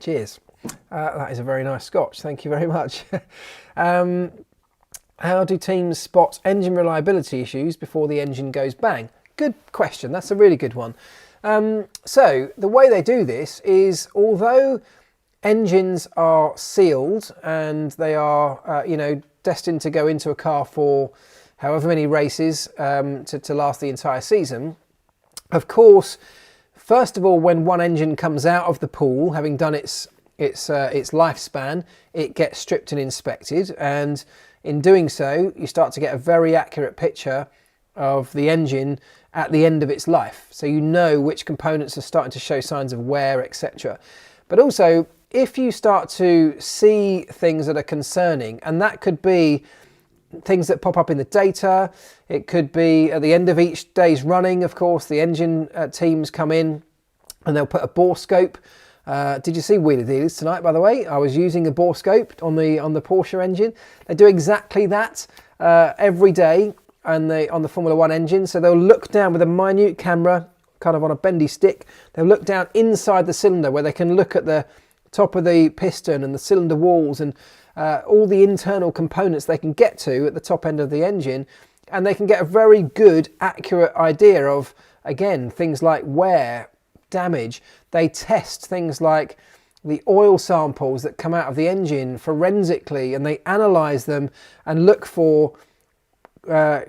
Cheers. That is a very nice scotch, thank you very much. How do teams spot engine reliability issues before the engine goes bang? Good question, that's a really good one. So the way they do this is, although engines are sealed and they are destined to go into a car for however many races to last the entire season, of course, first of all, when one engine comes out of the pool, having done its lifespan, it gets stripped and inspected, and in doing so, you start to get a very accurate picture of the engine at the end of its life. So you know which components are starting to show signs of wear, etc. But also, if you start to see things that are concerning, and that could be things that pop up in the data, it could be at the end of each day's running, of course, the engine teams come in and they'll put a bore scope. Did you see Wheeler Dealers tonight, by the way? I was using a bore scope on the Porsche engine. They do exactly that every day on the Formula One engine. So they'll look down with a minute camera, kind of on a bendy stick. They'll look down inside the cylinder where they can look at the top of the piston and the cylinder walls and all the internal components they can get to at the top end of the engine. And they can get a very good, accurate idea of, again, things like wear, damage. They test things like the oil samples that come out of the engine forensically, and they analyze them and look for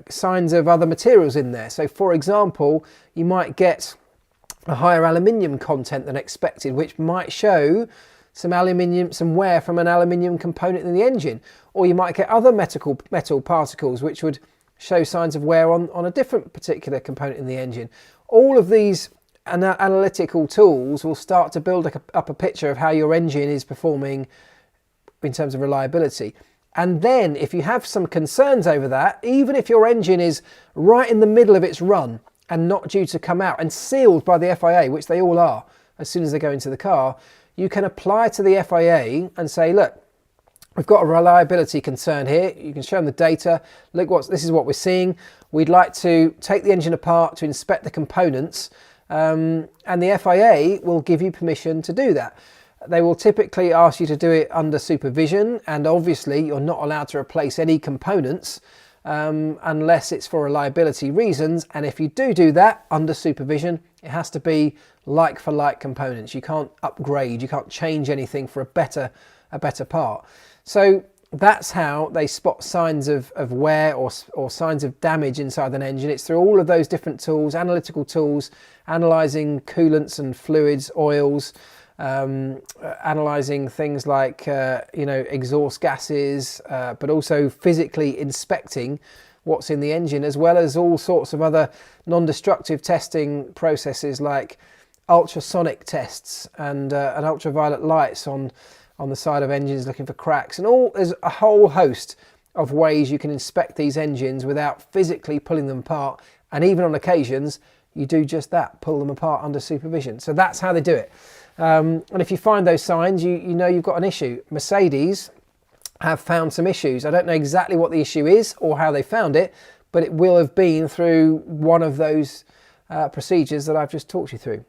signs of other materials in there. So for example, you might get a higher aluminium content than expected, which might show some wear from an aluminium component in the engine, or you might get other metal particles which would show signs of wear on a different particular component in the engine. All of these analytical tools will start to build up a picture of how your engine is performing in terms of reliability. And then if you have some concerns over that, even if your engine is right in the middle of its run and not due to come out and sealed by the FIA, which they all are as soon as they go into the car, you can apply to the FIA and say, look, we've got a reliability concern here. You can show them the data. Look, this is what we're seeing. We'd like to take the engine apart to inspect the components. And the FIA will give you permission to do that. They will typically ask you to do it under supervision, and obviously you're not allowed to replace any components unless it's for reliability reasons. And if you do that under supervision, it has to be like for like components. You can't upgrade, you can't change anything for a better part. So that's how they spot signs of wear or signs of damage inside an engine. It's through all of those different tools, analytical tools, analysing coolants and fluids, oils, analysing things like exhaust gases, but also physically inspecting what's in the engine, as well as all sorts of other non-destructive testing processes like ultrasonic tests and ultraviolet lights on the side of engines looking for cracks, and there's a whole host of ways you can inspect these engines without physically pulling them apart, and even on occasions you do just that, pull them apart under supervision. So that's how they do it. And if you find those signs, you know you've got an issue. Mercedes have found some issues. I don't know exactly what the issue is or how they found it, but it will have been through one of those procedures that I've just talked you through.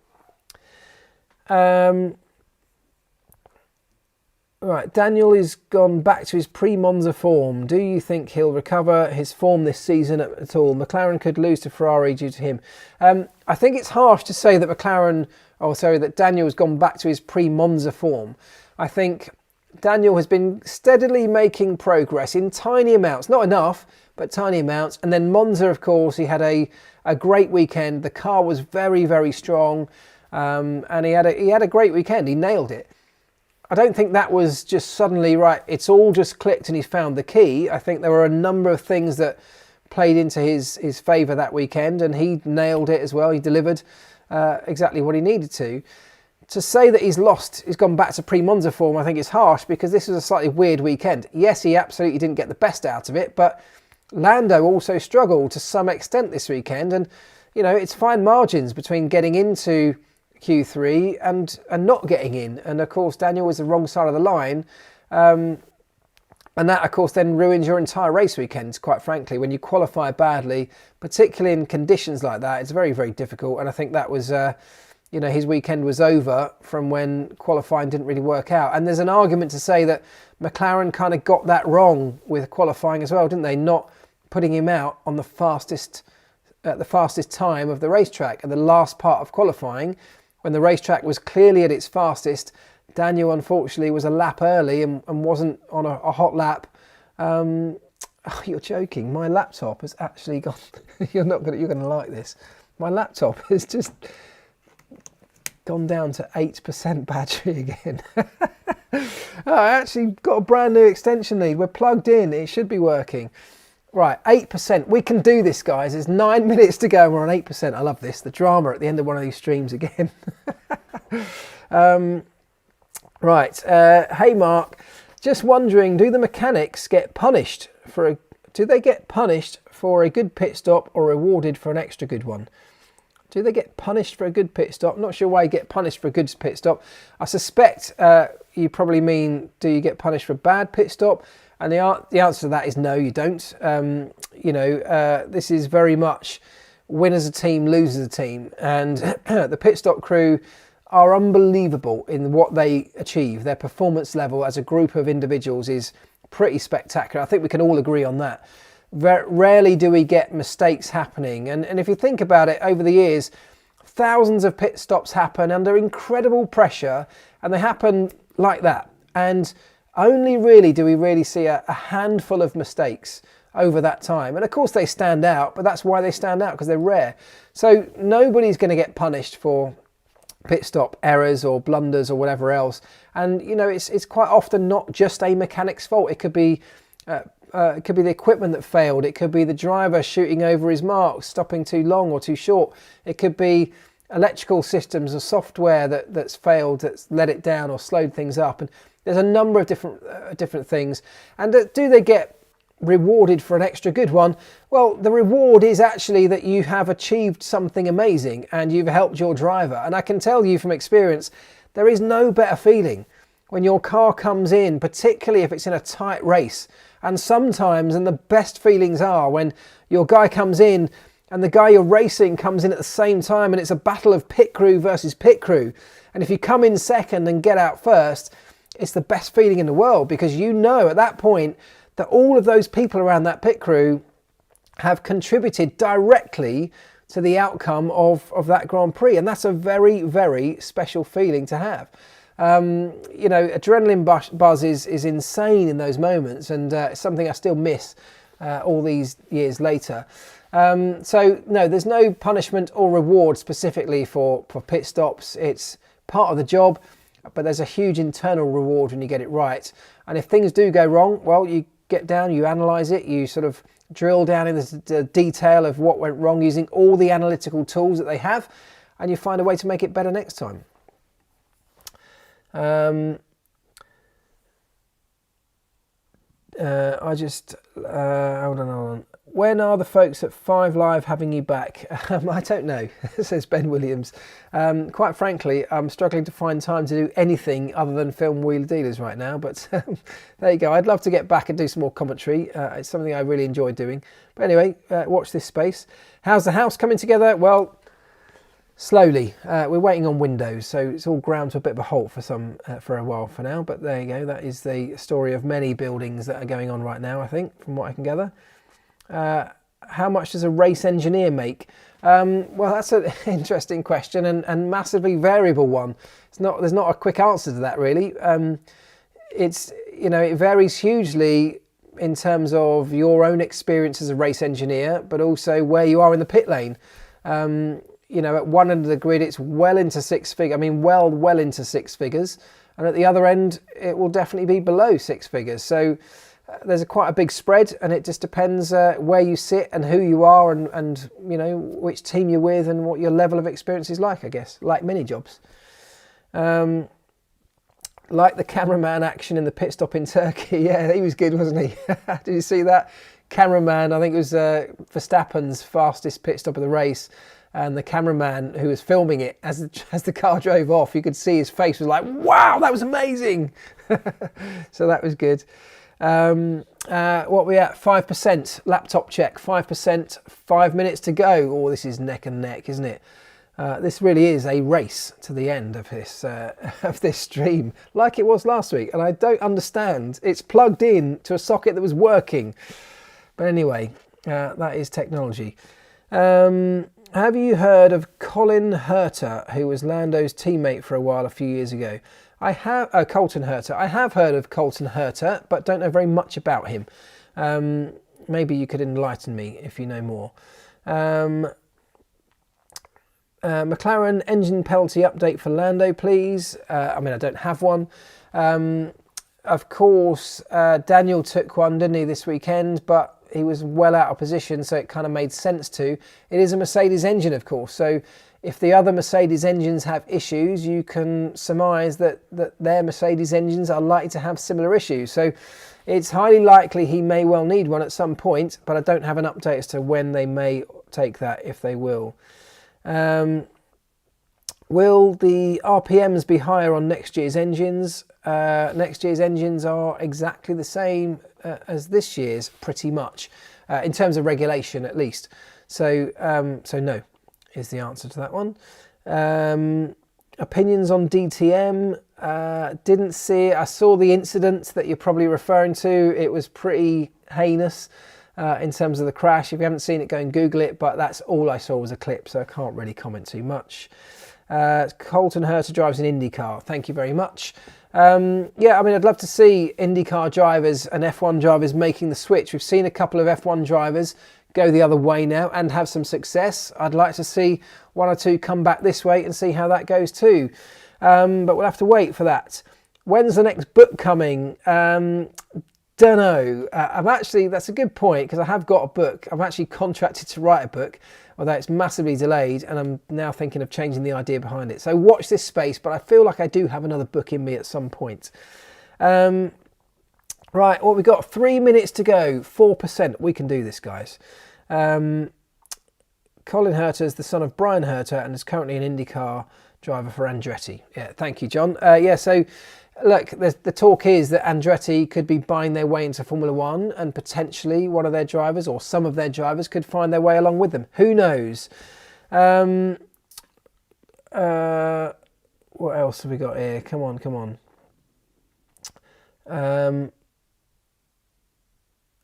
Right, Daniel has gone back to his pre-Monza form. Do you think he'll recover his form this season at all? McLaren could lose to Ferrari due to him. I think it's harsh to say that Daniel's gone back to his pre-Monza form. I think Daniel has been steadily making progress in tiny amounts, not enough, but tiny amounts. And then Monza, of course, he had a great weekend. The car was very, very strong, and he had a great weekend. He nailed it. I don't think that was just suddenly, right, it's all just clicked and he's found the key. I think there were a number of things that played into his favour that weekend, and he nailed it as well. He delivered exactly what he needed to. To say that he's gone back to pre-Monza form, I think is harsh, because this was a slightly weird weekend. Yes, he absolutely didn't get the best out of it, but Lando also struggled to some extent this weekend, and you know, it's fine margins between getting into Q3 and not getting in. And of course, Daniel was the wrong side of the line, and that of course then ruins your entire race weekends, quite frankly. When you qualify badly, particularly in conditions like that, it's very, very difficult. And I think that was you know, his weekend was over from when qualifying didn't really work out. And there's an argument to say that McLaren kind of got that wrong with qualifying as well, didn't they? Not putting him out on the fastest time of the racetrack at the last part of qualifying, when the racetrack was clearly at its fastest. Daniel unfortunately was a lap early and wasn't on a hot lap. Oh, you're joking! My laptop has actually gone. You're gonna like this. My laptop has just gone down to 8% battery again. Oh, I actually got a brand new extension lead. We're plugged in. It should be working. Right, 8%. We can do this, guys. There's 9 minutes to go. We're on 8%. I love this. The drama at the end of one of these streams again. Right. Hey, Mark. Just wondering, do the mechanics get punished do they get punished for a good pit stop or rewarded for an extra good one? Do they get punished for a good pit stop? Not sure why you get punished for a good pit stop. I suspect you probably mean, do you get punished for a bad pit stop? And the answer to that is no, you don't. You know, this is very much win as a team, lose as a team. And the pit stop crew are unbelievable in what they achieve. Their performance level as a group of individuals is pretty spectacular. I think we can all agree on that. Rarely do we get mistakes happening. And if you think about it, over the years, thousands of pit stops happen under incredible pressure, and they happen like that. And only really do we really see a handful of mistakes over that time. And of course they stand out, but that's why they stand out, because they're rare. So nobody's going to get punished for pit stop errors or blunders or whatever else. And you know, it's quite often not just a mechanic's fault. It could be the equipment that failed. It could be the driver shooting over his marks, stopping too long or too short. It could be electrical systems or software that's failed, that's let it down or slowed things up. And there's a number of different things. And do they get rewarded for an extra good one? Well, the reward is actually that you have achieved something amazing and you've helped your driver. And I can tell you from experience, there is no better feeling when your car comes in, particularly if it's in a tight race. And sometimes, and the best feelings are when your guy comes in and the guy you're racing comes in at the same time, and it's a battle of pit crew versus pit crew. And if you come in second and get out first, it's the best feeling in the world, because you know at that point that all of those people around that pit crew have contributed directly to the outcome of that Grand Prix. And that's a very, very special feeling to have. You know, adrenaline buzz is insane in those moments, and it's something I still miss all these years later. So no, there's no punishment or reward specifically for pit stops. It's part of the job, but there's a huge internal reward when you get it right. And if things do go wrong, well, you get down, you analyse it, you sort of drill down in the detail of what went wrong using all the analytical tools that they have, and you find a way to make it better next time. Hold on. When are the folks at 5 Live having you back? I don't know, says Ben Williams. Quite frankly, I'm struggling to find time to do anything other than film Wheeler Dealers right now. But there you go. I'd love to get back and do some more commentary. It's something I really enjoy doing. But anyway, watch this space. How's the house coming together? Well, slowly. We're waiting on windows, so it's all ground to a bit of a halt for a while for now. But there you go. That is the story of many buildings that are going on right now, I think, from what I can gather. How much does a race engineer make? Well, that's an interesting question and massively variable one. There's not a quick answer to that, really. it's, it varies hugely in terms of your own experience as a race engineer, but also where you are in the pit lane. At one end of the grid, it's well into six figures. I mean, well into six figures. And at the other end, it will definitely be below six figures. So there's quite a big spread, and it just depends where you sit and who you are and which team you're with and what your level of experience is like, I guess, like many jobs. Like the cameraman action in the pit stop in Turkey. Yeah, he was good, wasn't he? Did you see that? Cameraman, I think it was Verstappen's fastest pit stop of the race. And the cameraman who was filming it, as the car drove off, you could see his face was like, wow, that was amazing. So that was good. What we at? 5%, laptop check, 5%, 5 minutes to go. Oh, this is neck and neck, isn't it? This really is a race to the end of this stream, like it was last week. And I don't understand. It's plugged in to a socket that was working. But anyway, that is technology. Have you heard of Colin Herter, who was Lando's teammate for a while a few years ago? I have. Colton Herter. I have heard of Colton Herter, but don't know very much about him. Maybe you could enlighten me if you know more. McLaren engine penalty update for Lando, please. I don't have one. Of course, Daniel took one, didn't he, this weekend? But he was well out of position, so it kind of made sense to. It is a Mercedes engine, of course. So if the other Mercedes engines have issues, you can surmise that their Mercedes engines are likely to have similar issues. So it's highly likely he may well need one at some point, but I don't have an update as to when they may take that, if they will. Will the RPMs be higher on next year's engines? Next year's engines are exactly the same as this year's, pretty much, in terms of regulation at least. So no is the answer to that one. Opinions on DTM? Didn't see it. I saw the incident that you're probably referring to. It was pretty heinous in terms of the crash. If you haven't seen it, go and Google it. But that's all I saw was a clip, so I can't really comment too much. Colton Herter drives an IndyCar. Thank you very much. I'd love to see IndyCar drivers and F1 drivers making the switch. We've seen a couple of F1 drivers go the other way now and have some success. I'd like to see one or two come back this way and see how that goes too. But we'll have to wait for that. When's the next book coming? Don't know. That's a good point, because I have got a book. I'm actually contracted to write a book, although it's massively delayed, and I'm now thinking of changing the idea behind it. So watch this space, but I feel like I do have another book in me at some point. Right, what we got? 3 minutes to go, 4%. We can do this, guys. Colin Herter is the son of Brian Herter and is currently an IndyCar driver for Andretti. Yeah, thank you, John. So look, the talk is that Andretti could be buying their way into Formula One, and potentially one of their drivers or some of their drivers could find their way along with them. Who knows? What else have we got here? Come on.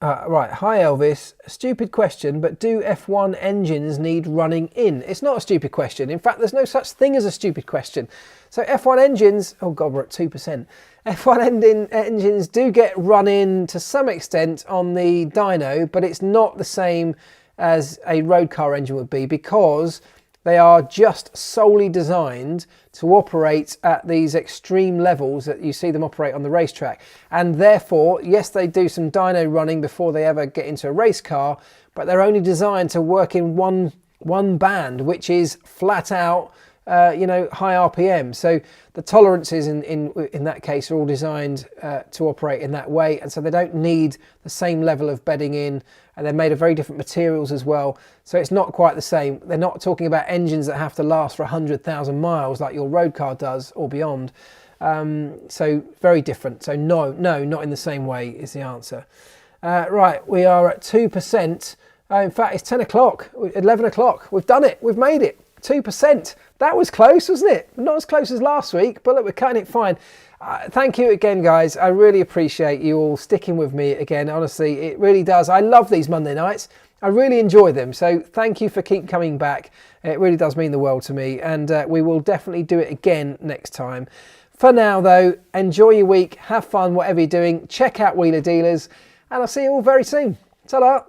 Right, hi Elvis. A stupid question, but do F1 engines need running in? It's not a stupid question. In fact, there's no such thing as a stupid question. So F1 engines, oh God, we're at 2%. F1 engines do get run in to some extent on the dyno, but it's not the same as a road car engine would be, because they are just solely designed to operate at these extreme levels that you see them operate on the racetrack. And therefore, yes, they do some dyno running before they ever get into a race car, but they're only designed to work in one band, which is flat out, high RPM. So the tolerances in that case are all designed to operate in that way. And so they don't need the same level of bedding in, and they're made of very different materials as well. So it's not quite the same. They're not talking about engines that have to last for 100,000 miles like your road car does or beyond. So very different. So no, not in the same way is the answer. Right, we are at 2%. In fact, it's 10 o'clock, 11 o'clock. We've done it. We've made it. 2%. That was close, wasn't it? Not as close as last week, but look, we're cutting it fine. Thank you again, guys. I really appreciate you all sticking with me again. Honestly, it really does. I love these Monday nights. I really enjoy them. So thank you for keep coming back. It really does mean the world to me. And we will definitely do it again next time. For now, though, enjoy your week. Have fun, whatever you're doing. Check out Wheeler Dealers. And I'll see you all very soon. Ta-da!